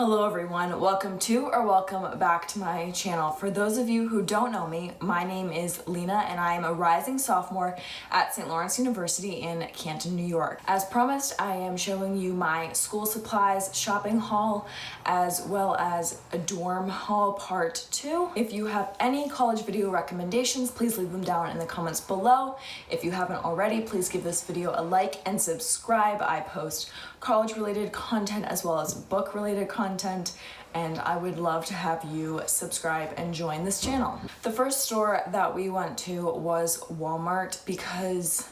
Hello everyone, welcome to or welcome back to my channel. For those of you who don't know me, my name is Lena and I am a rising sophomore at St. Lawrence University in Canton, New York. As promised, I am showing you my school supplies shopping haul as well as a dorm haul part 2. If you have any college video recommendations, please leave them down in the comments below. If you haven't already, please give this video a like and subscribe. I post college related content as well as book related content, and I would love to have you subscribe and join this channel. The first store that we went to was Walmart because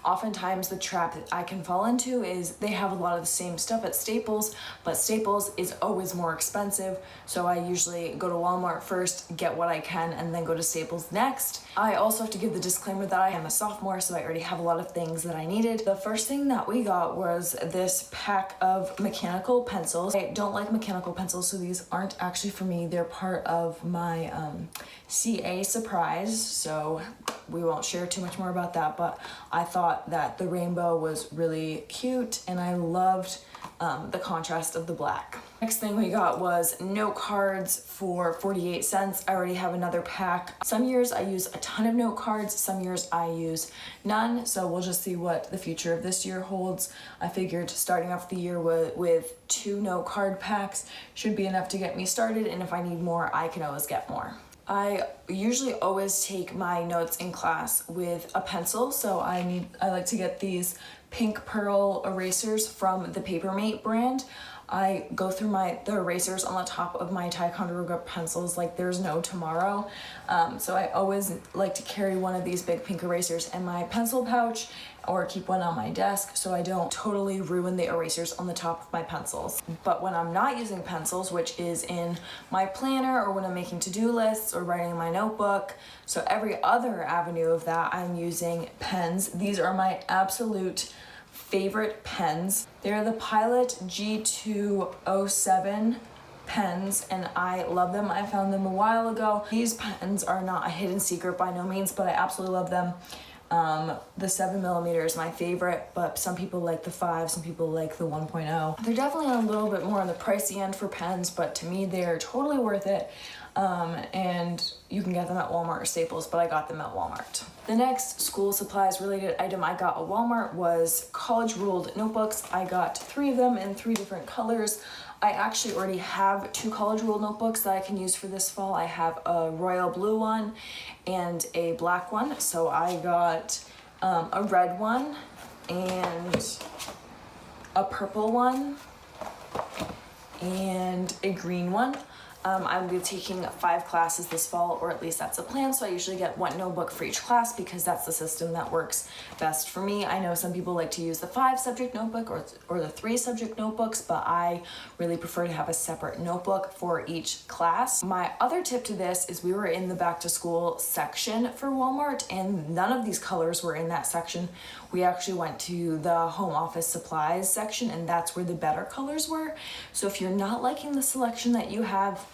oftentimes the trap that I can fall into is they have a lot of the same stuff at Staples, but Staples is always more expensive. So I usually go to Walmart first, get what I can, and then go to Staples next. I also have to give the disclaimer that I am a sophomore, so I already have a lot of things that I needed. The first thing that we got was this pack of mechanical pencils. I don't like mechanical pencils, so these aren't actually for me. They're part of my CA surprise, so we won't share too much more about that, but I thought that the rainbow was really cute and I loved the contrast of the black. Next thing we got was note cards for 48 cents. I already have another pack. Some years I use a ton of note cards, some years I use none, so we'll just see what the future of this year holds. I figured starting off the year with 2 note card packs should be enough to get me started, and if I need more, I can always get more. I usually always take my notes in class with a pencil, so I like to get these pink pearl erasers from the Papermate brand. I go through the erasers on the top of my Ticonderoga pencils like there's no tomorrow. So I always like to carry one of these big pink erasers in my pencil pouch or keep one on my desk so I don't totally ruin the erasers on the top of my pencils. But when I'm not using pencils, which is in my planner or when I'm making to-do lists or writing in my notebook, so every other avenue of that, I'm using pens. These are my absolute favorite pens. They're the Pilot G207 pens and I love them. I found them a while ago. These pens are not a hidden secret by no means, but I absolutely love them. The 7mm is my favorite, but some people like the 5, some people like the 1.0. They're definitely a little bit more on the pricey end for pens, but to me they're totally worth it. And you can get them at Walmart or Staples, but I got them at Walmart. The next school supplies related item I got at Walmart was college ruled notebooks. I got 3 of them in 3 different colors. I actually already have 2 college ruled notebooks that I can use for this fall. I have a royal blue one and a black one. So I got a red one and a purple one and a green one. I'm going to be taking 5 classes this fall, or at least that's the plan, so I usually get 1 notebook for each class because that's the system that works best for me. I know some people like to use the 5 subject notebook or the 3 subject notebooks, but I really prefer to have a separate notebook for each class. My other tip to this is we were in the back to school section for Walmart and none of these colors were in that section. We actually went to the home office supplies section and that's where the better colors were. So if you're not liking the selection that you have,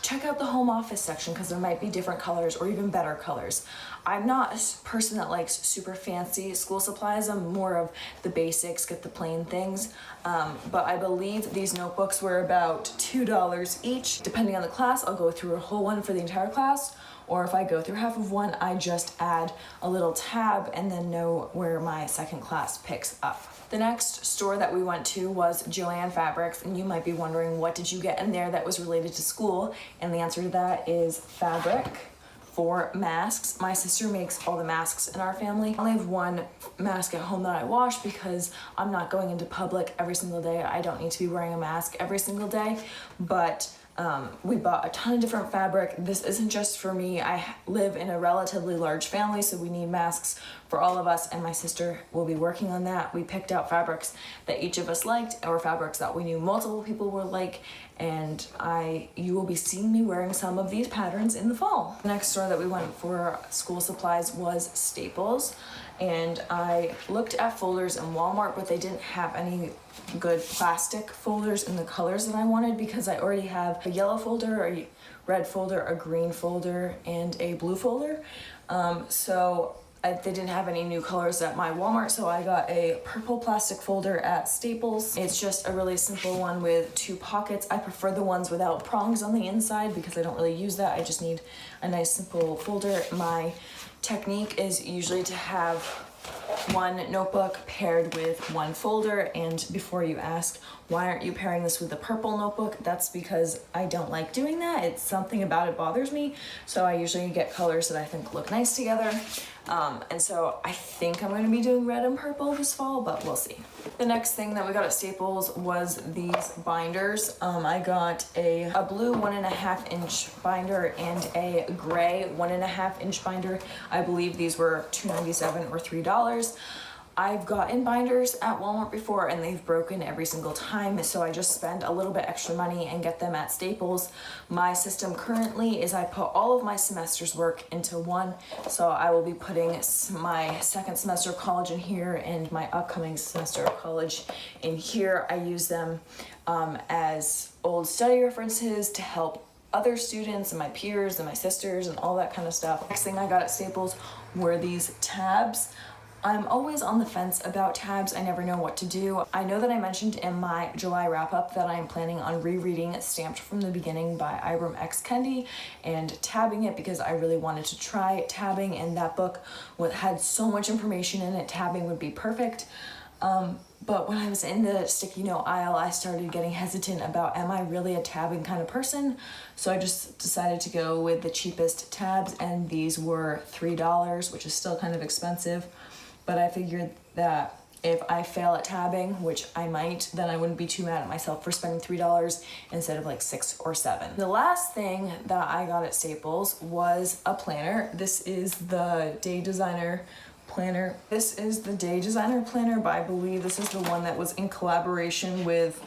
check out the home office section because there might be different colors or even better colors. I'm not a person that likes super fancy school supplies. I'm more of the basics, get the plain things. But I believe these notebooks were about $2 each. Depending on the class, I'll go through a whole one for the entire class. Or if I go through half of one, I just add a little tab and then know where my second class picks up. The next store that we went to was Joann Fabrics, and you might be wondering what did you get in there that was related to school, and the answer to that is fabric for masks. My sister makes all the masks in our family. I only have 1 mask at home that I wash because I'm not going into public every single day. I don't need to be wearing a mask every single day, but we bought a ton of different fabric. This isn't just for me. I live in a relatively large family, so we need masks for all of us, and my sister will be working on that. We picked out fabrics that each of us liked, or fabrics that we knew multiple people would like, and you will be seeing me wearing some of these patterns in the fall. The next store that we went for school supplies was Staples, and I looked at folders in Walmart, but they didn't have any good plastic folders in the colors that I wanted because I already have a yellow folder, a red folder, a green folder, and a blue folder. So they didn't have any new colors at my Walmart, so I got a purple plastic folder at Staples. It's just a really simple one with 2 pockets. I prefer the ones without prongs on the inside because I don't really use that. I just need a nice simple folder. My technique is usually to have 1 notebook paired with 1 folder, and before you ask why aren't you pairing this with the purple notebook, that's because I don't like doing that. It's something about it bothers me, so I usually get colors that I think look nice together. And so I think I'm going to be doing red and purple this fall, but we'll see. The next thing that we got at Staples was these binders. I got a blue 1.5 inch binder and a gray 1.5 inch binder. I believe these were $2.97 or $3. I've gotten binders at Walmart before and they've broken every single time, so I just spend a little bit extra money and get them at Staples. My system currently is I put all of my semester's work into one, so I will be putting my second semester of college in here and my upcoming semester of college in here. I use them as old study references to help other students and my peers and my sisters and all that kind of stuff. Next thing I got at Staples were these tabs. I'm always on the fence about tabs. I never know what to do. I know that I mentioned in my July wrap-up that I'm planning on rereading Stamped from the Beginning by Ibram X. Kendi and tabbing it because I really wanted to try tabbing, and that book had so much information in it, tabbing would be perfect. But when I was in the sticky note aisle, I started getting hesitant about, am I really a tabbing kind of person? So I just decided to go with the cheapest tabs, and these were $3, which is still kind of expensive. But I figured that if I fail at tabbing, which I might, then I wouldn't be too mad at myself for spending $3 instead of like $6 or $7. The last thing that I got at Staples was a planner. This is the Day Designer planner. This is the Day Designer planner, but I believe this is the one that was in collaboration with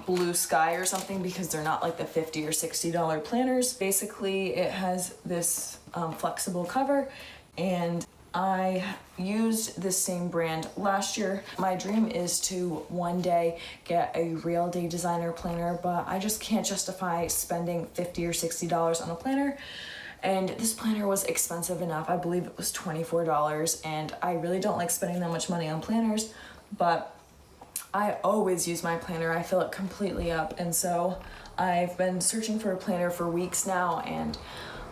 Blue Sky or something, because they're not like the $50 or $60 planners. Basically, it has this flexible cover, and I used this same brand last year. My dream is to one day get a real Day Designer planner, but I just can't justify spending $50 or $60 on a planner. And this planner was expensive enough. I believe it was $24, and I really don't like spending that much money on planners, but I always use my planner. I fill it completely up, and so I've been searching for a planner for weeks now, and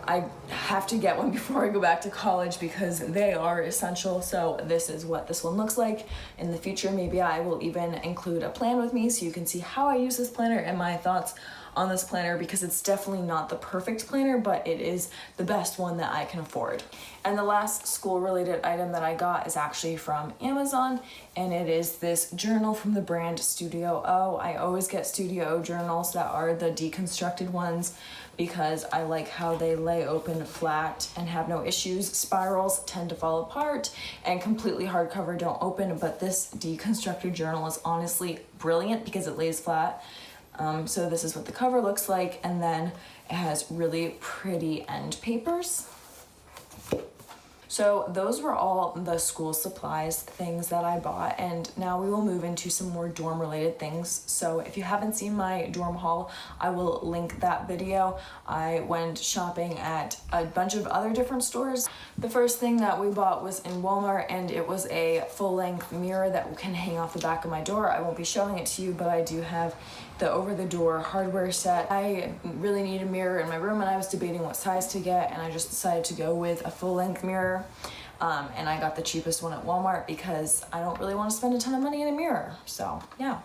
I have to get one before I go back to college because they are essential. So this is what this one looks like. In the future, maybe I will even include a plan with me so you can see how I use this planner and my thoughts on this planner, because it's definitely not the perfect planner, but it is the best one that I can afford. And the last school-related item that I got is actually from Amazon, and it is this journal from the brand Studio O. I always get Studio O journals that are the deconstructed ones because I like how they lay open flat and have no issues. Spirals tend to fall apart, and completely hardcover don't open, but this deconstructed journal is honestly brilliant because it lays flat. So this is what the cover looks like, and then it has really pretty end papers. So those were all the school supplies things that I bought, and now we will move into some more dorm related things. So if you haven't seen my dorm haul, I will link that video. I went shopping at a bunch of other different stores. The first thing that we bought was in Walmart, and it was a full-length mirror that can hang off the back of my door. I won't be showing it to you, but I do have the over-the-door hardware set. I really need a mirror in my room, and I was debating what size to get, and I just decided to go with a full-length mirror. And I got the cheapest one at Walmart because I don't really want to spend a ton of money in a mirror. So yeah.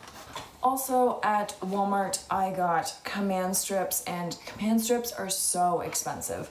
Also at Walmart, I got command strips, and command strips are so expensive.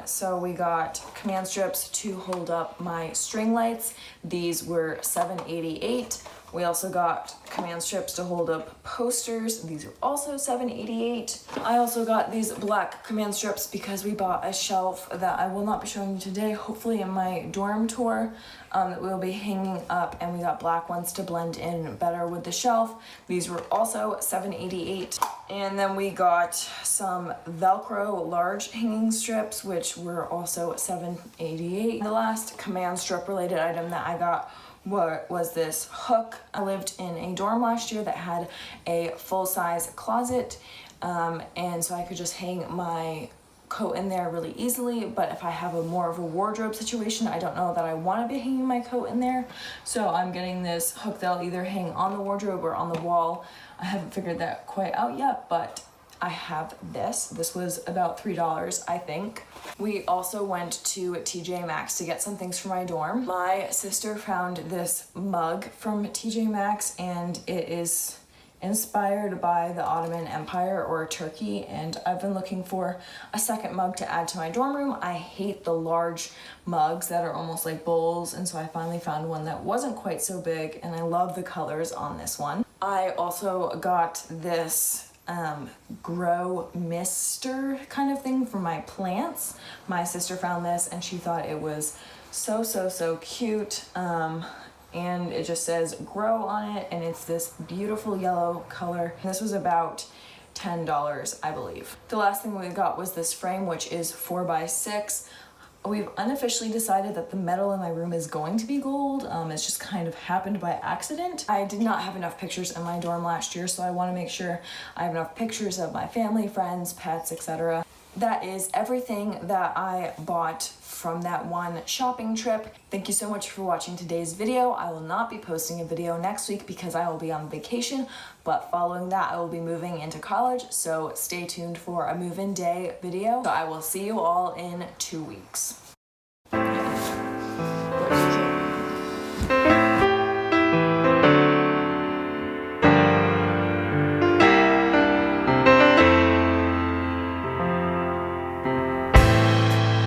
So we got command strips to hold up my string lights. These were $7.88. We also got command strips to hold up posters. These are also $7.88. I also got these black command strips because we bought a shelf that I will not be showing you today, hopefully in my dorm tour, that we'll be hanging up, and we got black ones to blend in better with the shelf. These were also $7.88. And then we got some Velcro large hanging strips, which were also $7.88. The last command strip related item that I got was this hook. I lived in a dorm last year that had a full-size closet, and so I could just hang my coat in there really easily, but if I have a more of a wardrobe situation, I don't know that I want to be hanging my coat in there. So I'm getting this hook that'll either hang on the wardrobe or on the wall. I haven't figured that quite out yet, but I have this. This was about $3, I think. We also went to TJ Maxx to get some things for my dorm. My sister found this mug from TJ Maxx, and it is inspired by the Ottoman Empire or Turkey, and I've been looking for a second mug to add to my dorm room. I hate the large mugs that are almost like bowls, and so I finally found one that wasn't quite so big, and I love the colors on this one. I also got this grow mister kind of thing for my plants. My sister found this and she thought it was so cute. And it just says grow on it, and it's this beautiful yellow color. This was about $10, I believe. The last thing we got was this frame, which is 4x6. We've unofficially decided that the metal in my room is going to be gold. It's just kind of happened by accident. I did not have enough pictures in my dorm last year, so I want to make sure I have enough pictures of my family, friends, pets, etc. That is everything that I bought from that one shopping trip. Thank you so much for watching today's video. I will not be posting a video next week because I will be on vacation, but following that I will be moving into college, so stay tuned for a move-in day video. So I will see you all in 2 weeks.